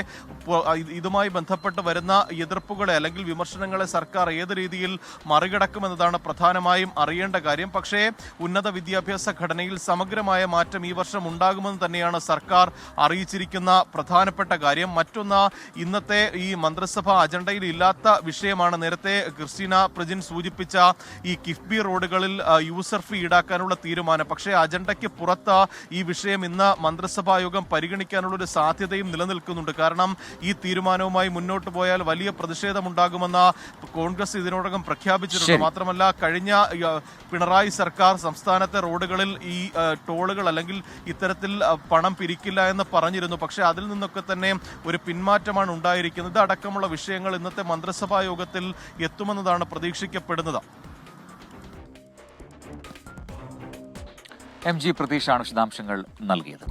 ഇതുമായി ബന്ധപ്പെട്ട് വരുന്ന എതിർപ്പുകളെ അല്ലെങ്കിൽ വിമർശനങ്ങളെ സർക്കാർ ഏത് രീതിയിൽ മറികടക്കുമെന്നതാണ് പ്രധാനമായും അറിയേണ്ട കാര്യം. പക്ഷേ ഉന്നത വിദ്യാഭ്യാസ ഘടനയിൽ സമഗ്രമായ മാറ്റം ഈ വർഷം ഉണ്ടാകുമെന്ന് തന്നെയാണ് സർക്കാർ അറിയിച്ചിരിക്കുന്ന പ്രധാനപ്പെട്ട കാര്യം. മറ്റൊന്ന്, ഇന്നത്തെ ഈ മന്ത്രിസഭാ അജണ്ടയിൽ ഇല്ലാത്ത വിഷയമാണ് നേരത്തെ ക്രിസ്റ്റീന പ്രജിൻ സൂചിപ്പിച്ച ഈ കിഫ്ബി റോഡുകളിൽ യൂസർ ഫീ ഈടാക്കാനുള്ള തീരുമാനം. പക്ഷേ അജണ്ടയ്ക്ക് പുറത്ത് ഈ വിഷയം ഇന്ന് മന്ത്രിസഭാ യോഗം പരിഗണിക്കാനുള്ള ഒരു സാധ്യതയും നിലനിൽക്കുന്നുണ്ട്. കാരണം ഈ തീരുമാനവുമായി മുന്നോട്ട് പോയാൽ വലിയ പ്രതിഷേധമുണ്ടാകുമെന്ന് കോൺഗ്രസ് ഇതിനോടകം പ്രഖ്യാപിച്ചിട്ടുണ്ട്. മാത്രമല്ല, കഴിഞ്ഞ പിണറായി സർക്കാർ സംസ്ഥാനത്തെ റോഡുകളിൽ ഈ ടോളുകൾ അല്ലെങ്കിൽ ഇത്തരത്തിൽ പണം പിരിക്കില്ല എന്ന് പറഞ്ഞിരുന്നു. പക്ഷേ അതിൽ നിന്നൊക്കെ തന്നെ ഒരു പിന്മാറ്റമാണ് ഉണ്ടായിരിക്കുന്നത്. അടക്കമുള്ള വിഷയങ്ങൾ ഇന്നത്തെ മന്ത്രിസഭാ യോഗത്തിൽ എത്തുമെന്നതാണ് പ്രതീക്ഷിക്കപ്പെടുന്നത്. MG പ്രതീഷാണ് വിശദാംശങ്ങൾ നൽകിയത്.